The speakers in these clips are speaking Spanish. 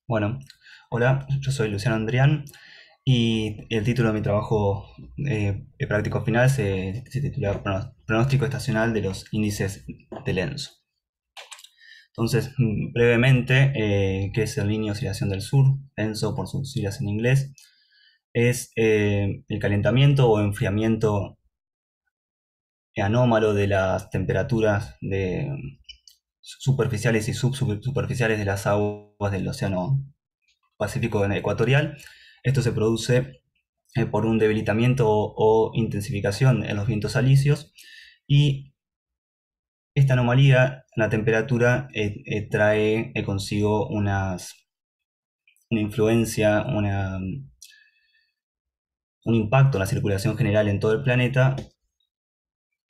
Bueno, hola, yo soy Luciano Andrián y el título de mi trabajo práctico final se titula Pronóstico estacional de los índices de Lenzo. Entonces, brevemente, ¿qué es el Niño Oscilación del Sur? Lenzo, por sus siglas en inglés, es el calentamiento o enfriamiento anómalo de las temperaturas superficiales y subsuperficiales de las aguas del Océano Pacífico Ecuatorial. Esto se produce por un debilitamiento o intensificación en los vientos alisios, y esta anomalía en la temperatura trae consigo una influencia, un impacto en la circulación general en todo el planeta,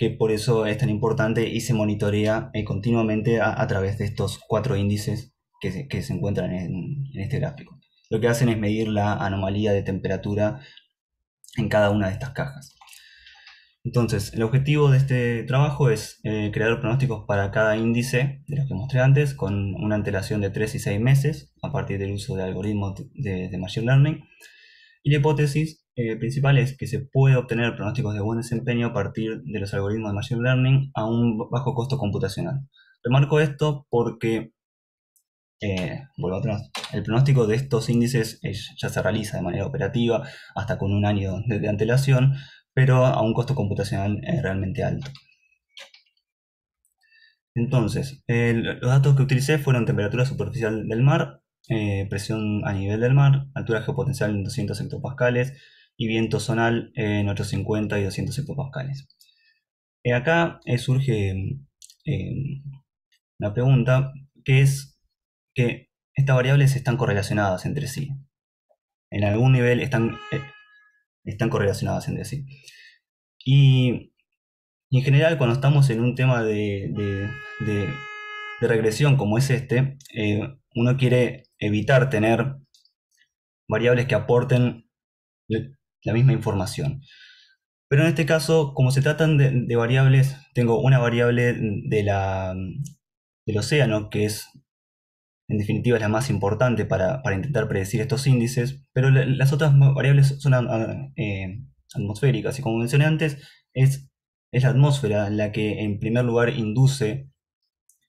que por eso es tan importante y se monitorea continuamente a través de estos cuatro índices que se encuentran en este gráfico. Lo que hacen es medir la anomalía de temperatura en cada una de estas cajas. Entonces, el objetivo de este trabajo es crear pronósticos para cada índice de los que mostré antes, con una antelación de 3 y 6 meses a partir del uso de algoritmos de Machine Learning. Y la hipótesis principal es que se puede obtener pronósticos de buen desempeño a partir de los algoritmos de Machine Learning a un bajo costo computacional. Remarco esto porque, vuelvo atrás, el pronóstico de estos índices ya se realiza de manera operativa, hasta con un año de antelación, pero a un costo computacional realmente alto. Entonces, los datos que utilicé fueron temperatura superficial del mar, presión a nivel del mar, altura geopotencial en 200 hectopascales y viento zonal en 850 y 200 hectopascales. Acá surge eh, una pregunta, que es que estas variables están correlacionadas entre sí. En algún nivel están correlacionadas entre sí. Y en general, cuando estamos en un tema de regresión como es este, uno quiere evitar tener variables que aporten la misma información. Pero en este caso, como se tratan de variables, tengo una variable del océano, que es en definitiva es la más importante para intentar predecir estos índices, pero las otras variables son atmosféricas, y como mencioné antes, es la atmósfera la que en primer lugar induce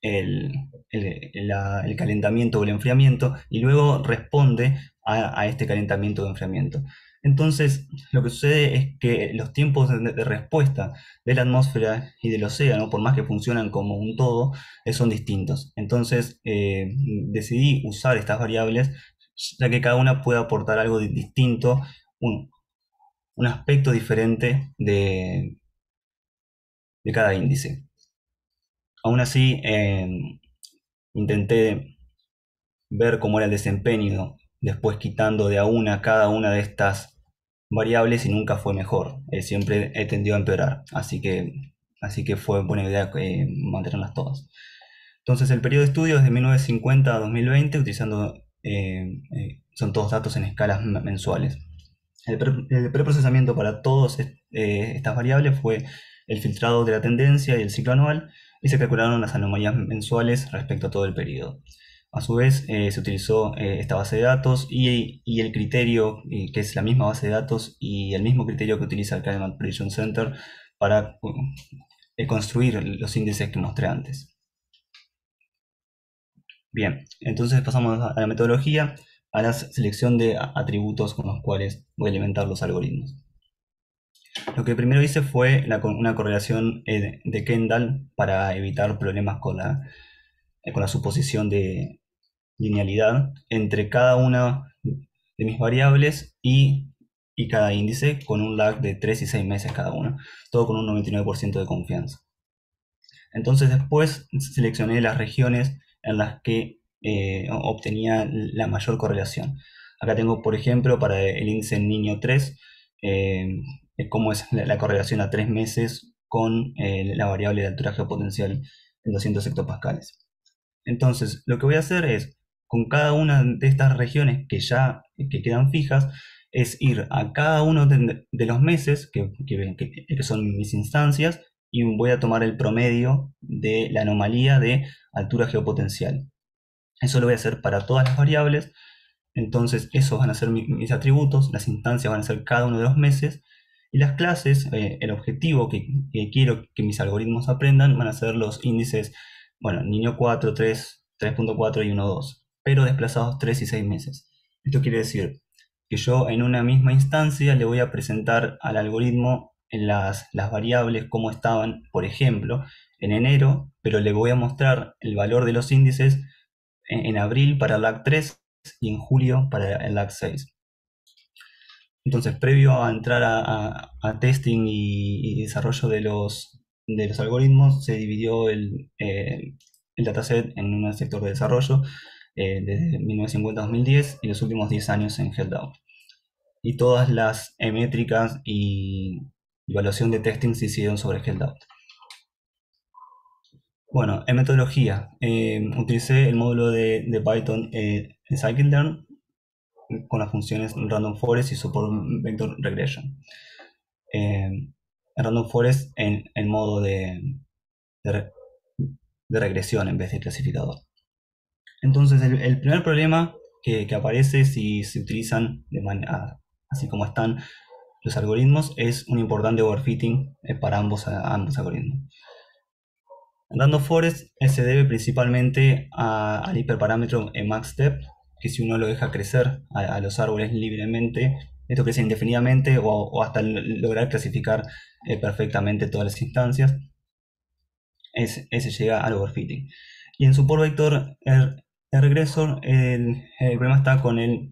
el, el calentamiento o el enfriamiento, y luego responde a este calentamiento o enfriamiento. Entonces, lo que sucede es que los tiempos de respuesta de la atmósfera y del océano, por más que funcionan como un todo, son distintos. Entonces, decidí usar estas variables, ya que cada una puede aportar algo distinto, un, un aspecto diferente de cada índice. Aún así, intenté ver cómo era el desempeño después quitando de a una cada una de estas variables, y nunca fue mejor. Siempre he tendido a empeorar, así que fue buena idea mantenerlas todas. Entonces, el periodo de estudio es de 1950 a 2020, utilizando, son todos datos en escalas mensuales. El preprocesamiento para todas estas variables fue el filtrado de la tendencia y el ciclo anual, y se calcularon las anomalías mensuales respecto a todo el periodo. A su vez, se utilizó esta base de datos y el criterio, que es la misma base de datos y el mismo criterio que utiliza el Climate Prediction Center para construir los índices que mostré antes. Bien, entonces pasamos a la metodología, a la selección de atributos con los cuales voy a alimentar los algoritmos. Lo que primero hice fue una correlación de Kendall para evitar problemas con la suposición de linealidad entre cada una de mis variables y cada índice, con un lag de 3 y 6 meses cada uno, todo con un 99% de confianza. Entonces después seleccioné las regiones en las que obtenía la mayor correlación. Acá tengo, por ejemplo, para el índice Niño 3, cómo es la correlación a 3 meses con la variable de altura geopotencial en 200 hectopascales. Entonces, lo que voy a hacer es, con cada una de estas regiones que quedan fijas, es ir a cada uno de los meses que son mis instancias, y voy a tomar el promedio de la anomalía de altura geopotencial. Eso lo voy a hacer para todas las variables, Entonces, esos van a ser mis atributos, las instancias van a ser cada uno de los meses, y las clases, el objetivo que quiero que mis algoritmos aprendan, van a ser los índices, bueno, niño 4, 3, 3.4 y 1, 2, pero desplazados 3 y 6 meses. Esto quiere decir que yo en una misma instancia le voy a presentar al algoritmo en las variables como estaban, por ejemplo, en enero, pero le voy a mostrar el valor de los índices en abril para el LAC 3 y en julio para el LAC 6. Entonces, previo a entrar a testing y desarrollo de los algoritmos, se dividió el dataset en un sector de desarrollo desde 1950 a 2010 y los últimos 10 años en Held Y todas las métricas y evaluación de testing se hicieron sobre Held. Bueno, en metodología, utilicé el módulo de Python scikit-learn con las funciones random forest y support vector regression. En random forest en modo de regresión en vez de clasificador. Entonces, el primer problema que aparece si se utilizan de manera así como están los algoritmos es un importante overfitting para ambos algoritmos. Random forest se debe principalmente al hiperparámetro maxDepth, que si uno lo deja crecer a los árboles libremente, esto crece indefinidamente o hasta lograr clasificar perfectamente todas las instancias, ese llega al overfitting. Y en support vector el regresor, el problema está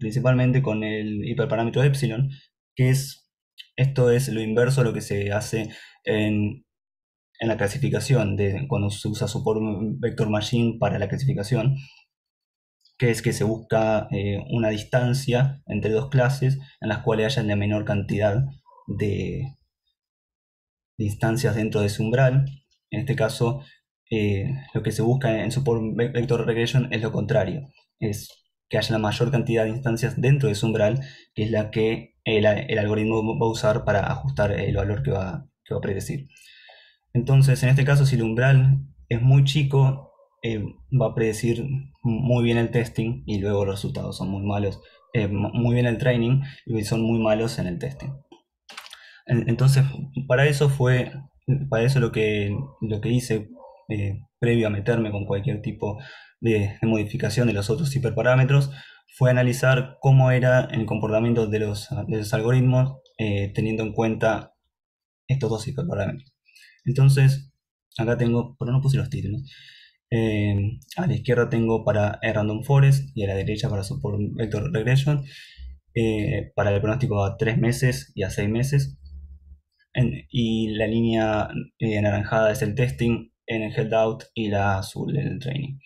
principalmente con el hiperparámetro epsilon, que esto es lo inverso a lo que se hace en la clasificación, cuando se usa support vector machine para la clasificación, que es que se busca una distancia entre dos clases en las cuales haya la menor cantidad de instancias dentro de ese umbral. En este caso, lo que se busca en support vector regression es lo contrario, es que haya la mayor cantidad de instancias dentro de ese umbral, que es la que el algoritmo va a usar para ajustar el valor que va a predecir. Entonces, en este caso, si el umbral es muy chico, va a predecir muy bien el testing y luego los resultados son muy malos. Muy bien el training y son muy malos en el testing. Entonces, para eso lo que hice previo a meterme con cualquier tipo de modificación de los otros hiperparámetros fue analizar cómo era el comportamiento de los algoritmos teniendo en cuenta estos dos hiperparámetros. Entonces, acá tengo, pero no puse los títulos. A la izquierda tengo para random forest y a la derecha para support vector regression, para el pronóstico a 3 meses y a 6 meses. Y la línea anaranjada es el testing en el held out y la azul el training.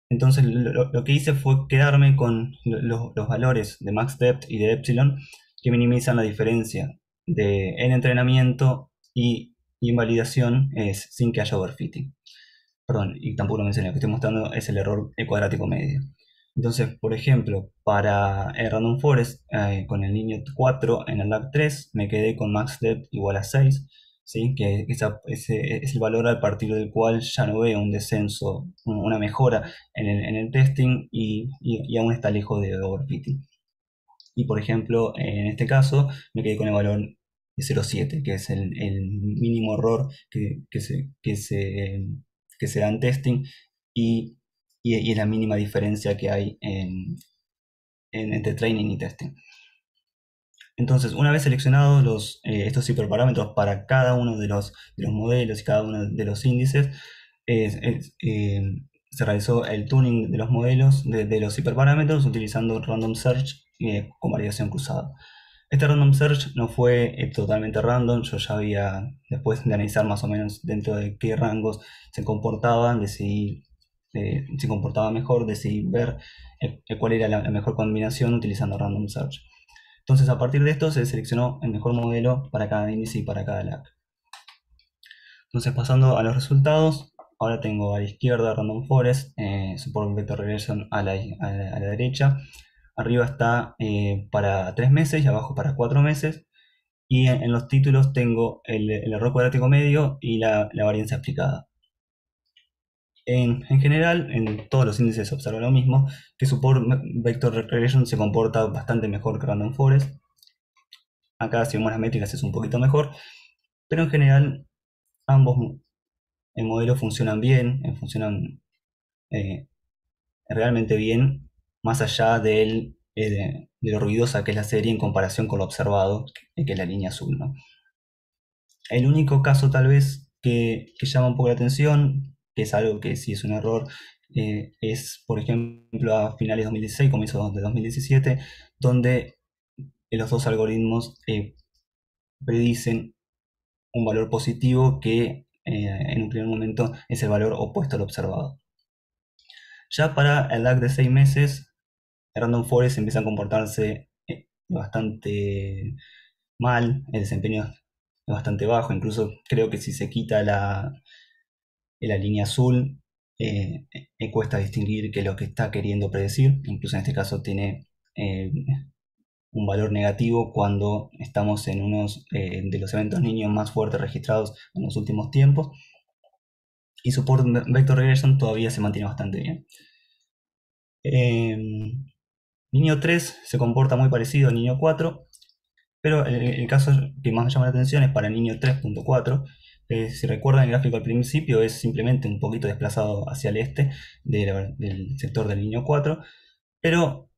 Entonces lo que hice fue quedarme con los valores de max depth y de epsilon que minimizan la diferencia en entrenamiento y invalidación sin que haya overfitting. Perdón, y tampoco lo mencioné, lo que estoy mostrando es el error cuadrático medio. Entonces, por ejemplo, para el random forest, con el niño 4 en el LAC 3, me quedé con max depth igual a 6, ¿sí? Que ese es el valor a partir del cual ya no veo un descenso, una mejora en el testing y aún está lejos de overfitting. Y por ejemplo, en este caso, me quedé con el valor de 0,7, que es el mínimo error que se da en testing y es la mínima diferencia que hay entre training y testing. Entonces, una vez seleccionados estos hiperparámetros para cada uno de los modelos y cada uno de los índices, se realizó el tuning de los modelos de los hiperparámetros utilizando random search con variación cruzada. Este random search no fue totalmente random, yo ya había, después de analizar más o menos dentro de qué rangos se comportaban, decidí se comportaba mejor, decidí ver cuál era la mejor combinación utilizando random search. Entonces, a partir de esto se seleccionó el mejor modelo para cada índice y para cada LAC. Entonces, pasando a los resultados, ahora tengo a la izquierda random forest, support vector regression a la derecha. Arriba está para 3 meses y abajo para 4 meses. Y en los títulos tengo el error cuadrático medio y la varianza explicada. En general, en todos los índices se observa lo mismo, que Support Vector Regression se comporta bastante mejor que Random Forest. Acá, según las métricas, es un poquito mejor, pero en general ambos modelos funcionan bien, funcionan eh, realmente bien, más allá de lo ruidosa que es la serie en comparación con lo observado, que es la línea azul, ¿no? El único caso tal vez que llama un poco la atención, que es algo que sí es un error, es por ejemplo a finales de 2016, comienzos de 2017, donde los dos algoritmos predicen un valor positivo que en un primer momento es el valor opuesto al observado. Ya para el lag de 6 meses, Random Forest empieza a comportarse bastante mal, el desempeño es bastante bajo, incluso creo que si se quita la línea azul, cuesta distinguir qué es lo que está queriendo predecir, incluso en este caso tiene eh, un valor negativo cuando estamos en unos de los eventos niños más fuertes registrados en los últimos tiempos, y Support Vector Regression todavía se mantiene bastante bien. Niño 3 se comporta muy parecido al niño 4, pero el caso que más me llama la atención es para el niño 3.4. Si recuerdan, el gráfico al principio es simplemente un poquito desplazado hacia el este del sector del niño 4, pero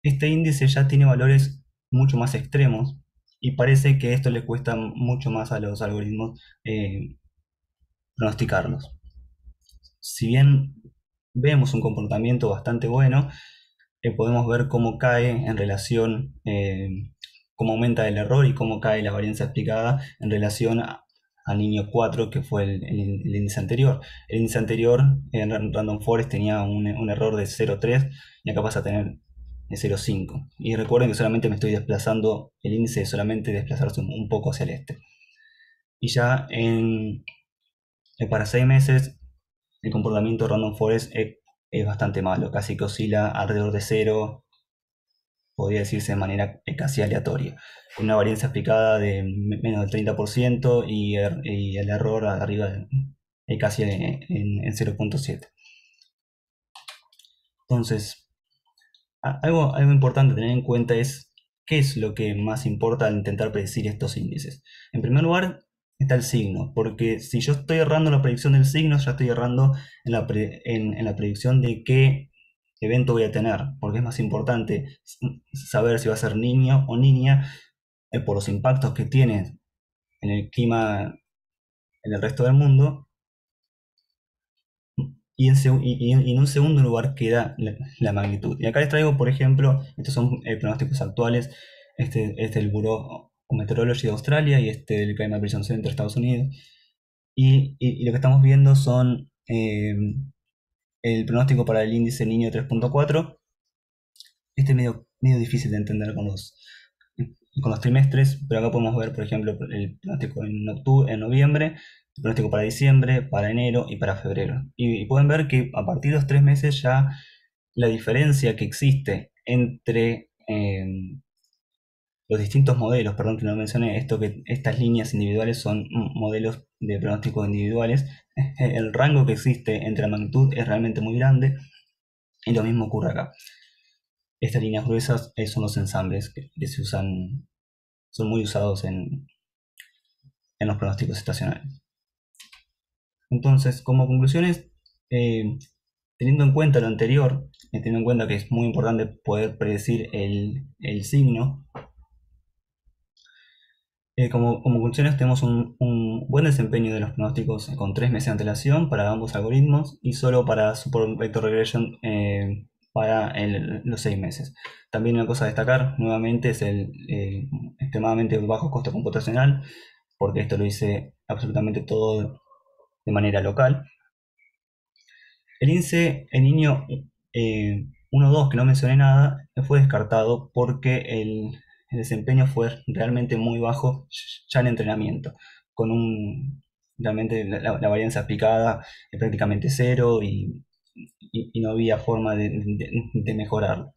este índice ya tiene valores mucho más extremos y parece que esto le cuesta mucho más a los algoritmos pronosticarlos. Si bien vemos un comportamiento bastante bueno, podemos ver cómo cae en relación, cómo aumenta el error y cómo cae la varianza explicada en relación al niño 4, que fue el índice anterior. El índice anterior en Random Forest tenía un error de 0,3 y acá pasa a tener de 0,5. Y recuerden que solamente me estoy desplazando, el índice es solamente desplazarse un poco hacia el este. Y ya para 6 meses el comportamiento de Random Forest es bastante malo, casi que oscila alrededor de 0, podría decirse de manera casi aleatoria, con una varianza explicada de menos del 30% y el error arriba casi en 0,7. Entonces, algo importante a tener en cuenta es qué es lo que más importa al intentar predecir estos índices. En primer lugar, está el signo, porque si yo estoy errando en la predicción del signo, ya estoy errando en la predicción de qué evento voy a tener, porque es más importante saber si va a ser niño o niña por los impactos que tiene en el clima en el resto del mundo, y en un segundo lugar queda la magnitud. Y acá les traigo, por ejemplo, estos son pronósticos actuales, este es del Bureau of Meteorology de Australia y este del Climate Prediction Center de Estados Unidos. Y lo que estamos viendo son el pronóstico para el índice niño 3.4. Este es medio difícil de entender con los trimestres, pero acá podemos ver, por ejemplo, el pronóstico en noviembre, el pronóstico para diciembre, para enero y para febrero. Y pueden ver que a partir de los 3 meses ya la diferencia que existe entre los distintos modelos, perdón que no mencioné, que estas líneas individuales son modelos de pronósticos individuales, el rango que existe entre la magnitud es realmente muy grande, y lo mismo ocurre acá. Estas líneas gruesas son los ensambles que se usan, son muy usados en los pronósticos estacionarios. Entonces, como conclusiones, teniendo en cuenta lo anterior, teniendo en cuenta que es muy importante poder predecir el signo, como conclusiones tenemos un buen desempeño de los pronósticos con 3 meses de antelación para ambos algoritmos y solo para Support Vector Regression para los 6 meses. También una cosa a destacar nuevamente es el extremadamente bajo costo computacional, porque esto lo hice absolutamente todo de manera local. El INSEE, el niño 1-2, que no mencioné nada, fue descartado porque el desempeño fue realmente muy bajo ya en entrenamiento, con realmente la varianza aplicada es prácticamente cero y no había forma de mejorarlo.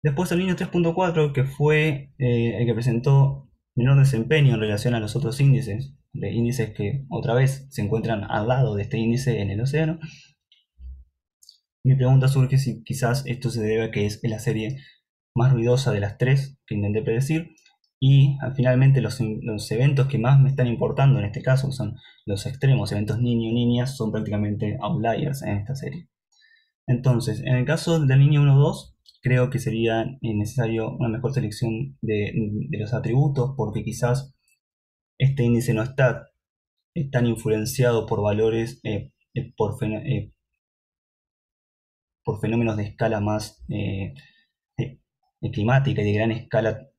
Después el niño 3.4, que fue el que presentó menor desempeño en relación a los otros índices, de índices que otra vez se encuentran al lado de este índice en el océano. Mi pregunta surge si quizás esto se debe a que es la serie más ruidosa de las tres que intenté predecir, y finalmente los eventos que más me están importando en este caso, que son los extremos, eventos niño-niña, son prácticamente outliers en esta serie. Entonces, en el caso del niño 1-2, creo que sería necesario una mejor selección de los atributos, porque quizás este índice no está tan influenciado por valores, por fenómenos de escala más eh, climática y de gran escala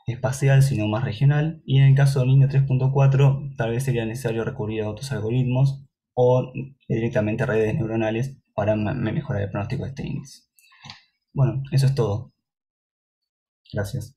espacial, sino más regional. Y en el caso del niño 3.4, tal vez sería necesario recurrir a otros algoritmos o directamente a redes neuronales para mejorar el pronóstico de este índice. Bueno, eso es todo. Gracias.